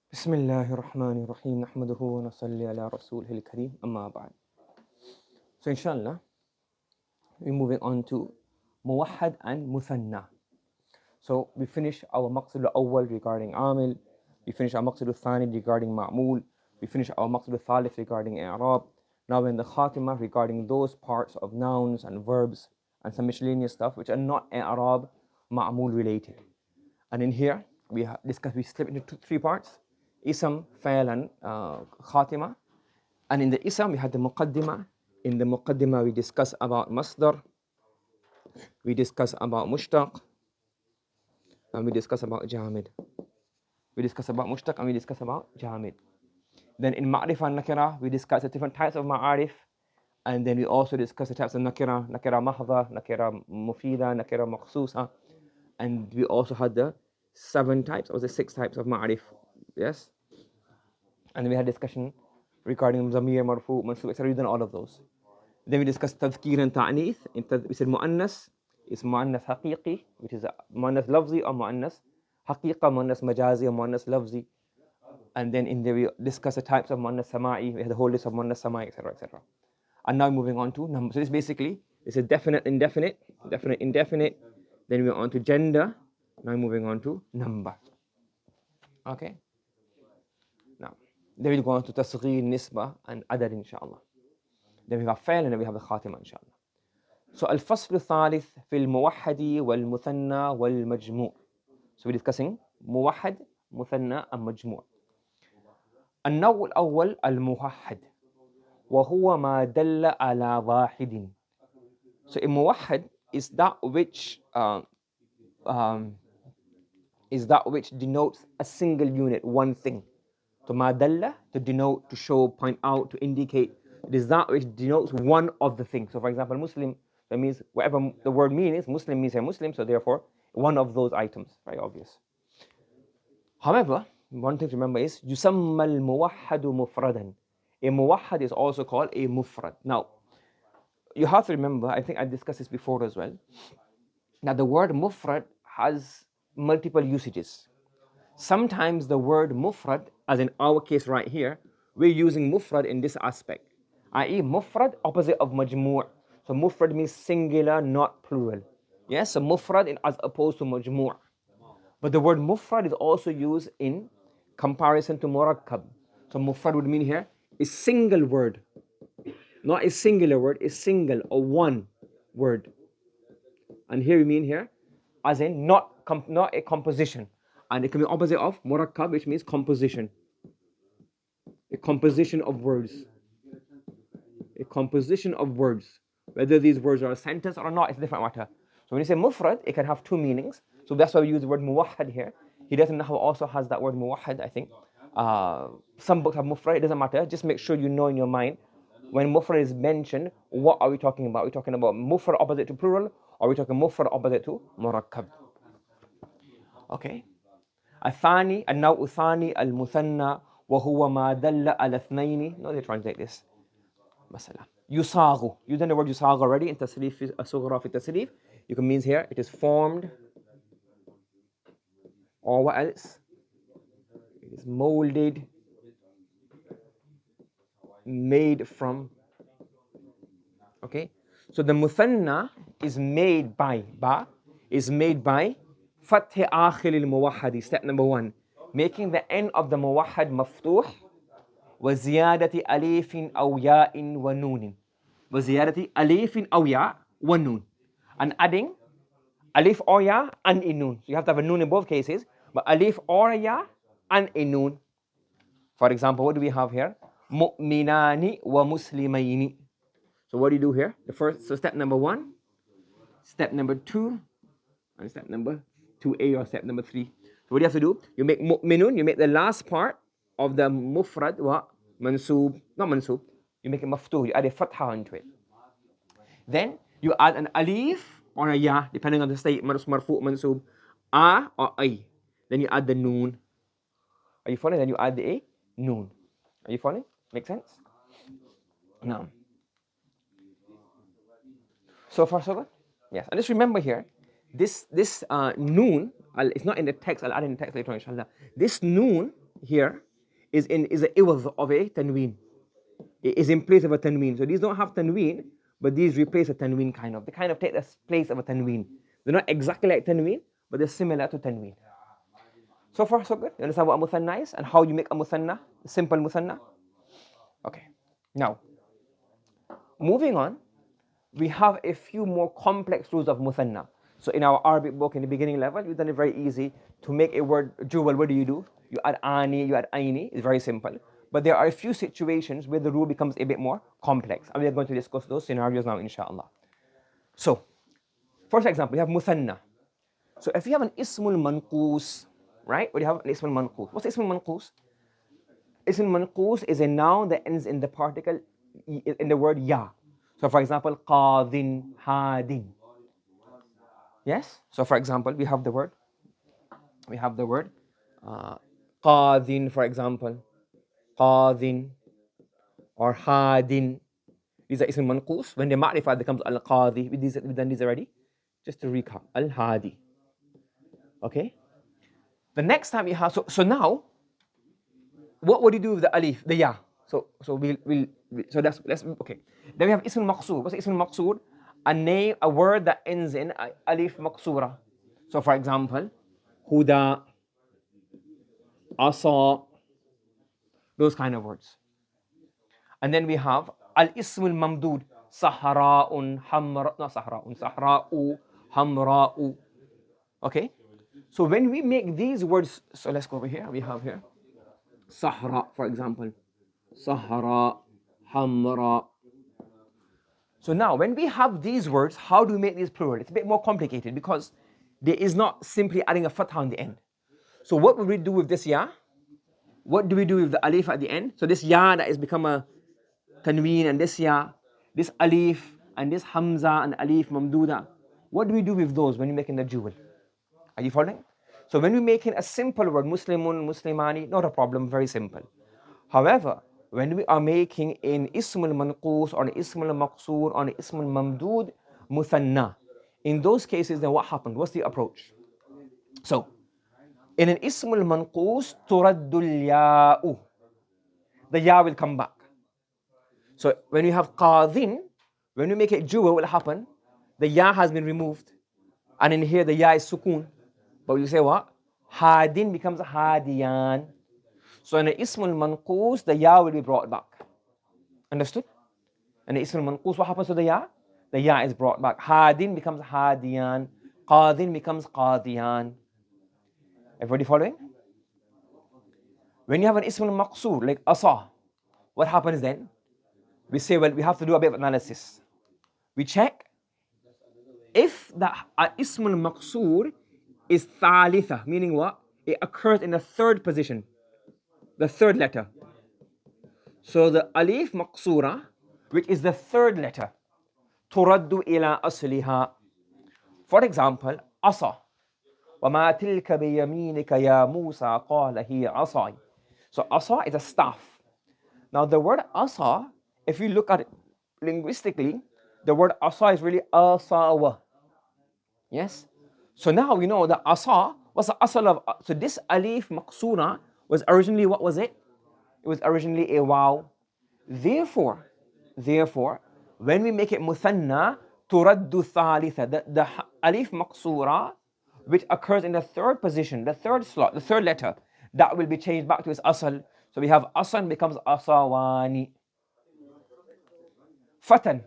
بسم الله الرحمن الرحيم نحمده ونصلي على رسوله الكريم أما بعد. So inshallah, we're moving on to موحد and مثنى. So we finish our مقصد الأول regarding عامل, we finish our مقصد الثاني regarding معمول, we finish our مقصد الثالث regarding إعراب. Now we're in the khatima regarding those parts of nouns and verbs and some miscellaneous stuff which are not إعراب معمول related. And in here we split into three parts: ism, fa'il, and khatima. And in the ism we had the muqaddimah. In the muqaddimah we discuss about masdar, we discuss about mushtaq, and we discuss about jamid. We discuss about mushtaq and we discuss about jamid. Then in ma'rifah and nakira we discuss the different types of ma'arif, and then we also discuss the types of nakira, nakira mahdha, nakira mufida, nakira makhsusa, and we also had the 7 types or the 6 types of ma'arif. Yes? And we had discussion regarding zamir, marfu, mansub, etc. We've done all of those. Then we discussed tadhkir and ta'nith. We said mu'annas is mu'annas haqiqi, which is mu'annas lafzi, or mu'annas haqiqa, mu'annas majazi, or mu'annas lafzi. And then in there we discussed the types of mu'annas sama'i. We had the whole list of mu'annas sama'i, etc., etc. And now moving on to number. So this basically is a definite, indefinite, definite, indefinite. Then we're on to gender. Now moving on to number. Okay. Now, then we'll go on to tasghir, nisba, and adad, inshallah. Then we have fa'il, and then we have the khatima, inshallah. So, al-fasl al-thalith fi al-muwahhadi wal-muthanna wal-majmu'. So, we're discussing muwahhad, muthanna, and majmu'. النوع الأول الموحد وهو ما دل على واحد. So, a muwahhad is that which denotes a single unit, one thing. So madalla, to denote, to show, point out, to indicate. It is that which denotes one of the things. So for example, Muslim, that means whatever the word means, Muslim means a Muslim, so therefore one of those items. Very obvious. However, one thing to remember is يسمى الموحد مفردا. A muwahhad is also called a mufrad. Now, you have to remember, I think I discussed this before as well, that the word mufrad has multiple usages. Sometimes the word mufrad, as in our case right here, we're using mufrad in this aspect, i.e. mufrad opposite of majmu'. So mufrad means singular, not plural. Yes, so mufrad as opposed to majmu'. But the word mufrad is also used in comparison to murakkab. So mufrad would mean here is single word, not a singular word, is single or one word. And here we mean here as in not a composition. And it can be opposite of murakkab, which means composition. A composition of words. A composition of words. Whether these words are a sentence or not, it's a different matter. So when you say mufrad, it can have two meanings. So that's why we use the word muwahhad here. Hidayat An-Nahw also has that word muwahhad, I think. Some books have mufrad, it doesn't matter. Just make sure you know in your mind, when mufrad is mentioned, what are we talking about? Are we talking about mufrad opposite to plural? Or are we talking mufrad opposite to murakkab? Okay. الثاني النوع الثاني المثنى وهو ما دل على اثنين. No, they translate this. مثلا يصاغ. You done the word يصاغ already in تسريف الصغرى في التسريف. You can mean here it is formed, or what else? It is molded, made from. Okay. So the muthanna is made by فتح آخر الموحد. Step number 1, making the end of the موحد مفتوح وزيادة أليف أو ياء ونون. وزيادة أليف أو ياء ونون. And adding alif or ya and a noon. So you have to have a noon in both cases, but alif or ya and a noon. For example, what do we have here? مؤمنان ومسلمين. So what do you do here? So step number 1, step number 2, and step number 2a, or step number 3. So what do you have to do? You make mu'minun, you make the last part of the mufrad, what? Mansub, not mansub, you make it maftuh, you add a fatha into it. Then you add an alif or a ya, depending on the state, marfu, mansub, a or ay. Then you add the noon. Are you following? Then you add the a, noon. Are you following? Make sense? No. So far, so good? Yes. And just remember here, this noon, it's not in the text, I'll add in the text later on, inshallah. This noon here is a iwaz of a tanween. It is in place of a tanween. So these don't have tanween, but these replace a tanween kind of. They kind of take the place of a tanween. They're not exactly like tanween, but they're similar to tanween. So far, so good. You understand what a muthanna is and how you make a muthanna, a simple muthanna? Okay. Now, moving on, we have a few more complex rules of muthanna. So in our Arabic book in the beginning level, you've done it very easy. To make a word jewel, what do? You add ani, you add aini. It's very simple. But there are a few situations where the rule becomes a bit more complex. And we are going to discuss those scenarios now, inshallah. So, first example, we have muthanna. So if you have an ismul manqoos, right? What do you have? An ismul manqoos. What's ismul manqoos? Ismul manqoos is a noun that ends in the particle, in the word ya. So for example, qadin, hadin. Yes? So for example, we have the word qadin, for example, qadin or hadin. These are ism manqoos. When the ma'rifah becomes al-qadi, we've done these already. Just to recap, al-hadi. Okay? The next time you have, so now, what would you do with the alif, the ya? So let's okay. Then we have ism maqsoor. What's ism maqsoor? A name, a word that ends in alif maqsoora. So for example, huda, asa, those kind of words. And then we have al-ism al-mamdud, sahra'un, hamra, not sahra'un, sahra'u, hamra'u. Okay? So when we make these words, so let's go over here. We have here sahra, for example. Sahra, hamra. So now when we have these words, how do we make these plural? It's a bit more complicated because there is not simply adding a fatha on the end. So what would we do with this ya? What do we do with the alif at the end? So this ya that has become a tanween, and this ya, this alif, and this hamza and alif mamduda. What do we do with those when you're making the jewel? Are you following? So when we're making a simple word, muslimun, muslimani, not a problem, very simple. However, when we are making an ism al-manqoos or an ism al-maqsoor or an ism al-mamdud muthanna, in those cases, then what happened? What's the approach? So, in an ism al-manqoos, turaddu al-ya'u. The ya will come back. So when you have qadin, when you make it jewel, what will happen? The ya has been removed. And in here, the ya is sukoon. But you say what? Hadin becomes hadiyan. So in the ismul manqoos, the ya will be brought back. Understood? And the ismul manqoos, what happens to the ya? The ya is brought back. Hadin becomes hadiyan. Qadin becomes qadiyan. Everybody following? When you have an ismul maqsoor, like asa, what happens then? We say, well, we have to do a bit of analysis. We check if the ismul maqsoor is thalitha, meaning what? It occurs in the third position, the third letter. So the alif maqsoora, which is the third letter, turaddu ila asliha. For example, asa. وَمَا تِلْكَ بِيَمِينِكَ يَا مُوسَى قَالَ هِيَ عَصَايَ. So asa is a staff. Now the word asa, if you look at it linguistically, the word asa is really asawa. Yes? So now we know that asa was the asal of, so this alif maqsoora was originally, what was it? It was originally a waw. Therefore, when we make it muthanna, turaddu thalitha, the alif maqsoora, which occurs in the third position, the third slot, the third letter, that will be changed back to its asal. So we have asan becomes asawani. Fatan.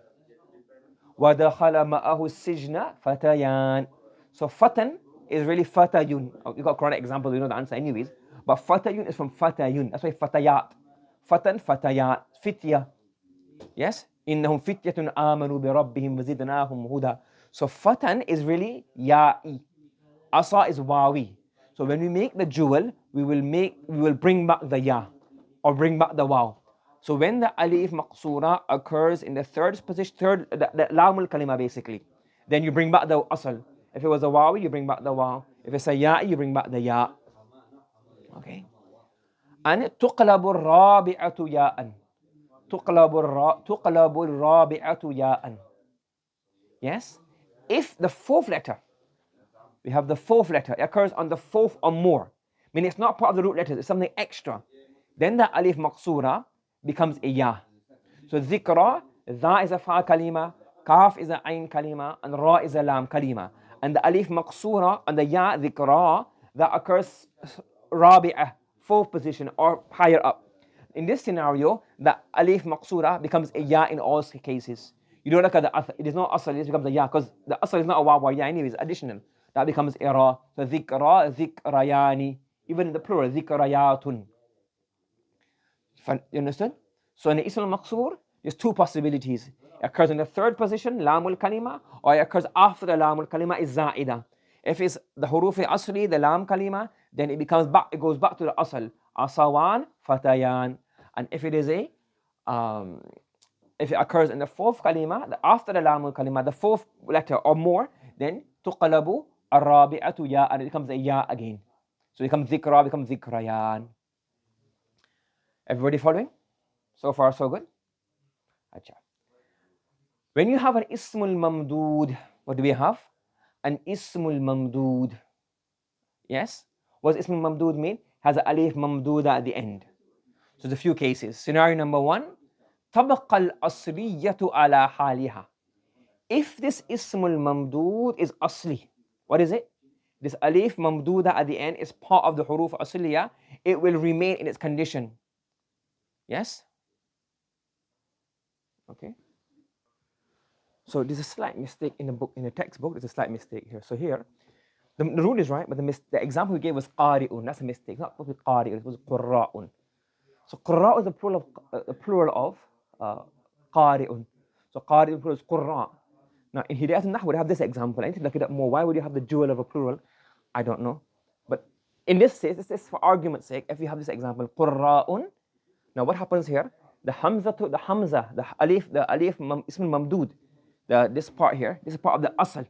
وَدَخَلَ مَأَهُ السِّجْنَ فَتَيَانِ. So fatan is really fatayun. You got correct example, you know the answer anyways. But fatayun is from fatayun. That's why fatayat. Fatan, fatayat. Fitya. Yes? إِنَّهُمْ فِتْيَةٌ آمَنُوا بِرَبِّهِمْ وَزِدْنَاهُمْ هُدًى. So fatan is really ya'i. Asa is wawi. So when we make the jewel, we will bring back the ya or bring back the waw. So when the alif maqsoora occurs in the third position, the lamul kalima basically, then you bring back the asal. If it was a wawi, you bring back the waw. If it's a ya, you bring back the ya. Okay. And tuqlabu rabi'atu ya'an. Tuqlabu rabi'atu ya'an. Yes? If the fourth letter, we have the fourth letter, it occurs on the fourth or more, meaning it's not part of the root letters, it's something extra. Then the alif maqsura becomes a ya. So dhikra, dha is a fa kalima, kaf is a ain kalima, and ra is a lam kalima. And the alif maqsura and the ya dhikra, that occurs rabi'ah, fourth position or higher up. In this scenario, the alif maqsura becomes a ya in all cases. You don't look at the asl, it is not asl, it becomes a ya, because the asl is not a waw or ya anyway, it's additional. That becomes a ra. So dhikra, dhikrayani, even in the plural, dhikrayatun. You understand? So in the ism al-maqsur, there's two possibilities. It occurs in the third position, lamul kalima, or it occurs after the lamul kalima is za'ida. If it's the huruf asli, the lam kalima, then it goes back to the asl. Asawan, fatayan. And if it is if it occurs in the fourth kalima, after the lamul kalima, the fourth letter or more, then tuqalabu ar-rabi'atu ya, and it becomes a ya again. So it becomes dhikra, becomes dhikrayan. Everybody following? So far, so good? Achha. When you have an ismul mamdud, what do we have? An ismul mamdud. Yes? What does ismul mamdud mean? Has an alif mamduda at the end. So there's a few cases. Scenario number one, طبق الأصلية على حالها. If this ismul mamdud is asli, what is it? This alif mamduda at the end is part of the huruf asliya, it will remain in its condition. Yes? Okay. So there's a slight mistake in the book, in the textbook. There's a slight mistake here. So here, the rule is right, but the example we gave was qari'un. That's a mistake. It's not supposed to be qari'un. It was qurra'un. So qurra is the plural of qari'un. So qari'un plural is qurra. Now in Hidayat An-Nahw, they have this example. I need to look it up more. Why would you have the dual of a plural? I don't know. But in this case, this is for argument's sake. If you have this example, qurra'un. Now what happens here? The hamza, the alif ism mamdud, this part here, this is part of the asl.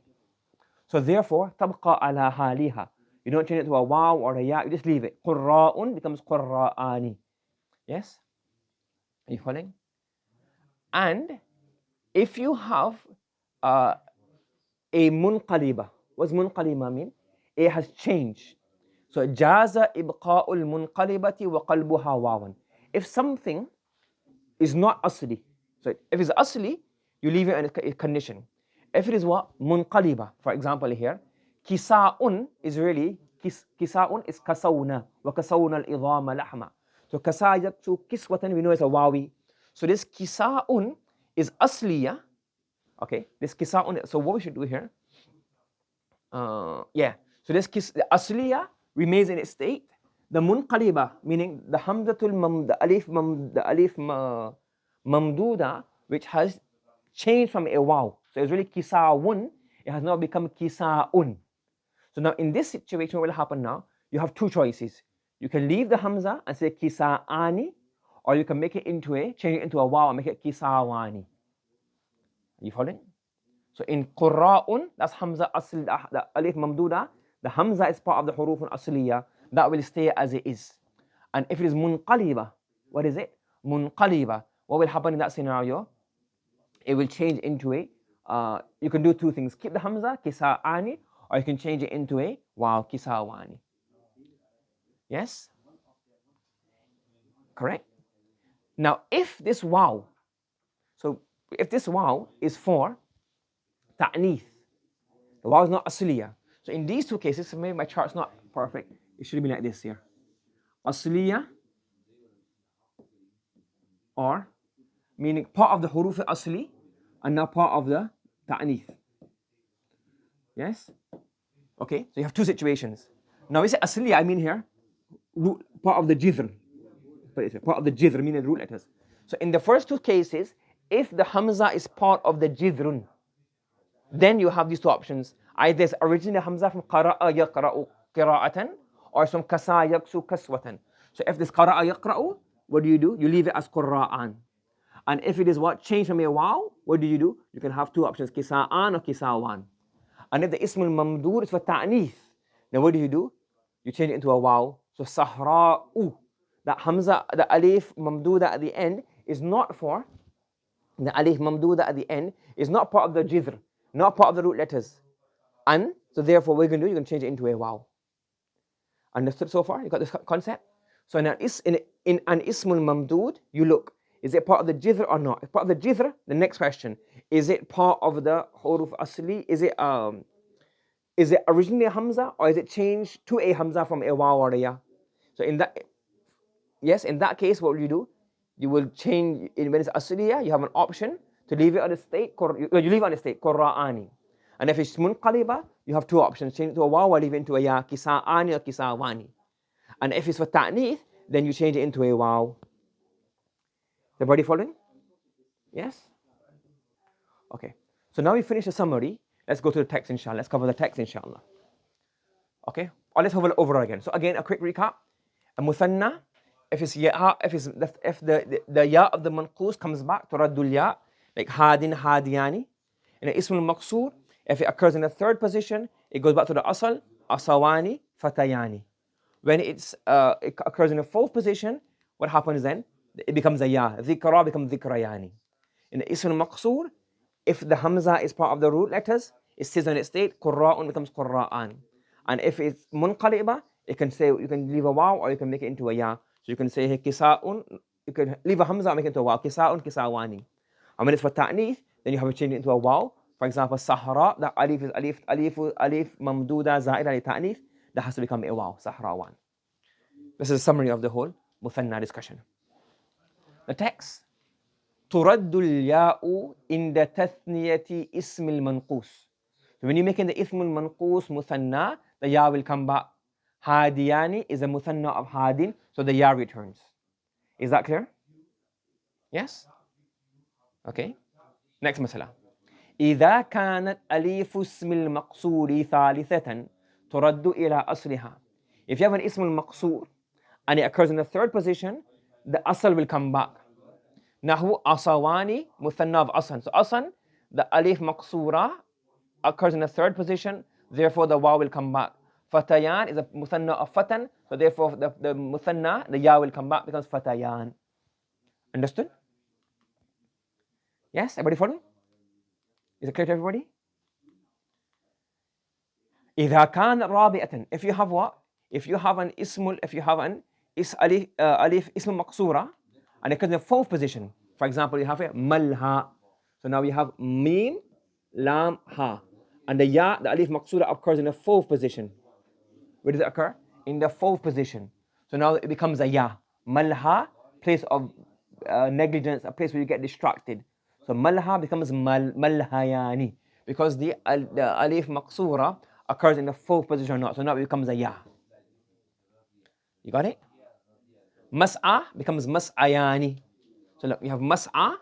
So therefore, tabqa ala haliha. You don't change it to a waw or a ya, you just leave it. Qurra'un becomes qurra'ani. Yes? Are you following? And if you have a munqalibah, what does munqalibah mean? It has changed. So jaza ibqa'ul munqalibati wa qalbuha wawan. If something is not asli, so if it's asli, you leave it in a condition. If it is what? Munqaliba, for example here, kisa'un is really, kisa'un is kasawna, wa kasawna al-idhama lahma. So kasayatu kiswatan, we know it's a wawi. So this kisa'un is asliya, okay, this kisa'un, so what we should do here, yeah, so this the asliya remains in its state. The munqaliba, meaning the hamzatul the alif mamduda, which has changed from a waw. So it's really kisa'un, it has now become kisa'un. So now in this situation, what will happen now? You have two choices. You can leave the hamza and say kisa'ani, or you can make it into change it into a waw and make it kisa'wani. Are you following? So in qurra'un, that's hamza asl, the alif mamduda, the hamza is part of the huruf al-asliya, that will stay as it is. And if it is munqaliba, what is it? Munqaliba. What will happen in that scenario? It will change into you can do two things. Keep the hamza, kisa'ani, or you can change it into a waw, kisa'wani. Yes? Correct? Now, if this waw, so if this waw is for ta'nith, the waw is not asliya. So in these two cases, so maybe my chart's not perfect. It should be like this here. Asliya, or meaning part of the huruf asli and not part of the ta'nith. Yes? Okay, so you have two situations. Now, is it asliya? I mean here, part of the jidr. Part of the jidr, meaning the root letters. So in the first two cases, if the hamza is part of the jidrun, then you have these two options. Either it's originally hamza from qara'a yaqra'u qira'atan, or from kasa yaksu kaswatan. So if this qara'a yaqra'u, what do? You leave it as qurra'an. And if it is what? Change from a waw, what do? You can have two options, kisa'an or kisa'wan. And if the ismul mamdud is for ta'nith, then what do? You change it into a waw. So sahra'u, that hamza, the alif mamduda at the end is not for, the alif mamduda at the end is not part of the jidr, not part of the root letters. And so therefore what you can do, you can change it into a waw. Understood so far? You got this concept? So in an ismul mamdud, you look, is it part of the jizr or not? If part of the jizr, the next question, is it part of the huruf asli? Is it originally a hamza, or is it changed to a hamza from a waw or a ya? So in that, yes, in that case, what will you do? You will change, when it's asliya, you have an option to leave it on the state, you leave it on the state, qurra'ani. And if it's munqaliba, you have two options, change it to a waw or leave it into a ya, kisa'ani or kisa'wani. And if it's for ta'neeth, then you change it into a waw. Everybody following? Yes? Okay. So now we finish the summary. Let's go to the text, inshallah. Let's cover the text, inshallah. Okay? Or let's have it over again. So again, a quick recap. A muthanna, if the ya of the manqoos comes back to raddul ya, like hadin, hadiyani. In the ism al-maqsoor, if it occurs in the third position, it goes back to the asal, asawani, fatayani. When it occurs in the fourth position, what happens then? It becomes a ya. Dhikra becomes dhikrayani. In the ism al-maqsoor, if the hamza is part of the root letters, it stays on its state, qurra'un becomes qurra'an. And if it's munqaliba, you can leave a waw or you can make it into a ya. So you can say kisa'un, you can leave a hamza and make it into a waw, kisa'un, kisa'wani. And when it's for ta'neeth, then you have to change it into a waw. For example, sahra, that alif is alif mamduda za'ida li ta'neeth, that has to become a waw, sahrawan. This is a summary of the whole muthanna discussion. The text. ترد الياء عند تثنية اسم المنقوص. So when you're making the ism al-manqoos muthanna, the ya will come back. Hadiyani is a muthanna of hadin, so the ya returns. Is that clear? Yes? Okay. Next masala. إذا كانت أليف اسم المقصور ثالثة ترد إلى أصلها. If you have an ism al-maqsoor and it occurs in the third position, the asl will come back. Nahwu asawani, muthanna of asan. So asan, the alif maqsoora occurs in the third position, therefore the waw will come back. Fatayan is a muthanna of fatan, so therefore the muthanna, the ya will come back, becomes fatayan. Understood? Yes, everybody following? Is it clear to everybody? إذا كان رابعة, if you have what? If you have an alif ism maqsoora, and it occurs in the fourth position. For example, you have a malha. So now you have mim, lam, ha. And the ya, the alif maqsoora, occurs in the fourth position. Where does it occur? In the fourth position. So now it becomes a ya. Malha, place of negligence, a place where you get distracted. So malha becomes malhayani. Because the alif maqsoora occurs in the fourth position or not. So now it becomes a ya. You got it? Mas'a becomes mas'ayani. So look, you have mas'a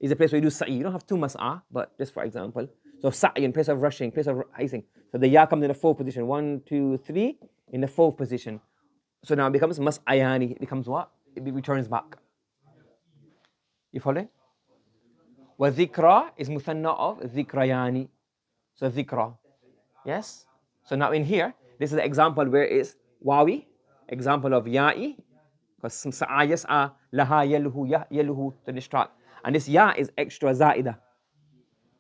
is a place where you do sa'i. You don't have two mas'a, but just for example. So sa'i in place of rushing, place of racing. So the ya comes in the fourth position. 1, 2, 3 in the fourth position. So now it becomes mas'ayani. It becomes what? It returns back. You following? Wa dhikra is muthanna of dhikrayani. So dhikra. Yes? So now in here, this is the example where it's wawi, example of ya'i, because some sa'ayas are laha yaluhu to distract. And this ya is extra za'ida.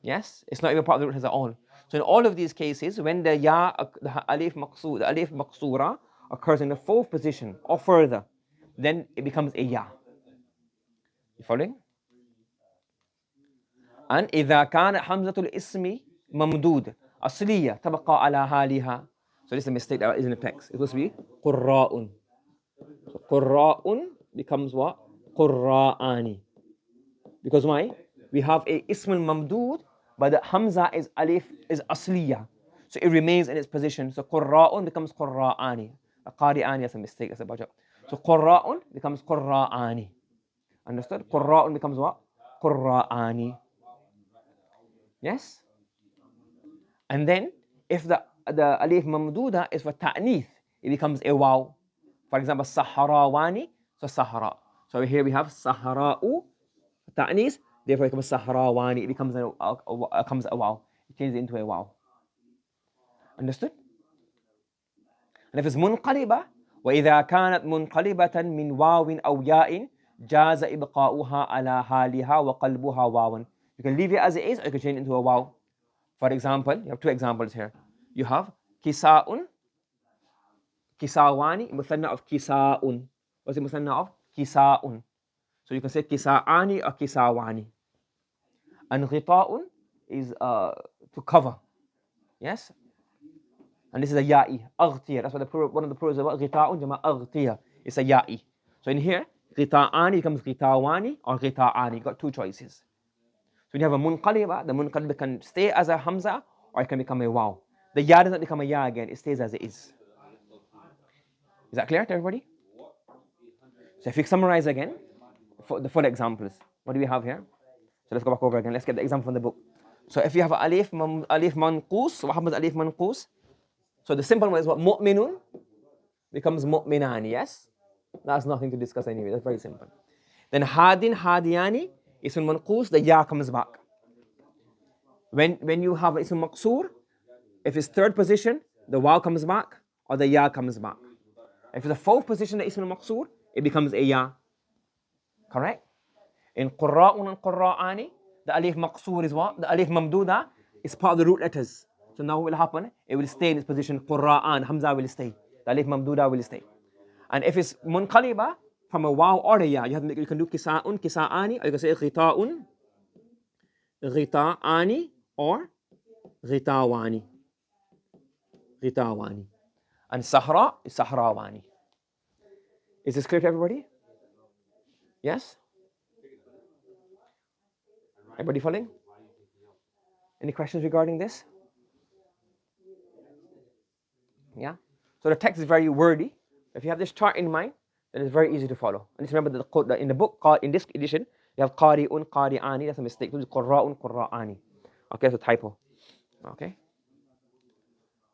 Yes? It's not even part of the root at all. So in all of these cases, when the ya, the alif maqsoora occurs in the fourth position or further, then it becomes a ya. You following? And إذا كان حمزة الاسم ممدود أصلية تبقى على حالها. So this is a mistake that is in the text. It's supposed to be قراء. So قراء becomes what? قراءani. Because why? We have a ism al-mamdud, but the hamza is alif, is asliya. So it remains in its position. So qurra'un becomes qurra'ani. Qari'ani, that's a mistake, that's a baja. So qurra'un becomes qurra'ani. Understood? Qurra'un becomes what? Qurra'ani. Yes? And then, if the alif mamduda is for ta'neeth, it becomes a waw. For example, saharawani, so sahara. So here we have sahara'u, ta'neeth, therefore it becomes sahrawani, it becomes a waw. It changes into a waw. Understood? And if it's munqalibah, وإذا كانت منقلبة من واو أو ياء جاز إبقاؤها على حالها وقلبها واو. You can leave it as it is, or you can change it into a waw. For example, you have two examples here. You have kisa'un, Kisawani, Muthanna of Kisaun. What's the Muthanna of? Kisaun. So you can say Kisaani or Kisawani. And Ghita'un is to cover. Yes? And this is a ya'i, aghtiya. That's what one of the plurals about ghita'un, jama aghtiya. It's a ya'i. So in here, ghita'ani becomes ghita'wani or ghita'ani. You've got two choices. So when you have a munqalibah, the munqalibah can stay as a hamza or it can become a waw. The ya doesn't become a ya again, it stays as it is. Is that clear to everybody? So if we summarize again, for the full examples, what do we have here? So let's go back over again. Let's get the example from the book. So if you have alif manqus, what happens alif manqus? So the simple one is what? Mu'minun becomes mu'minani, yes? That's nothing to discuss anyway, that's very simple. Then hadin, hadiyani, ism manqus, the ya comes back. When you have ism maqsoor, if it's third position, the waw comes back or the ya comes back. If it's the fourth position, the ism maqsoor, it becomes a ya. Correct? In qurra'un and qurra'ani, the alif maqsoor is what? The alif mamduda is part of the root letters. So now what will happen? It will stay in its position. Qurra'an, Hamza will stay. The alif mamduda will stay. And if it's munqaliba from a waw or a ya, you can do kisa'un, kisa'ani, or you can say ghita'un, ghita'ani, or ghita'wani. Ghita'wani. And sahra is sahrawani. Is this clear to everybody? Yes? Everybody following? Any questions regarding this? Yeah? So the text is very wordy. If you have this chart in mind, then it's very easy to follow. And just remember that in the book, in this edition, you have qari'un, qari'ani. That's a mistake. It's qurra'un, qurra'ani. Okay, that's a typo. Okay?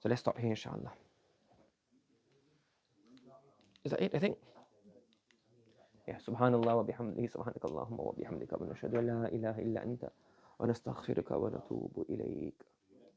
So let's stop here, inshallah. Is that it, I think? Yeah. Subhanallah wa bihamdihi, subhanakallahumma wa bihamdika, wa nashhadu an la ilaha illa anta, wa nastaghfiruka wa natubu ilayk.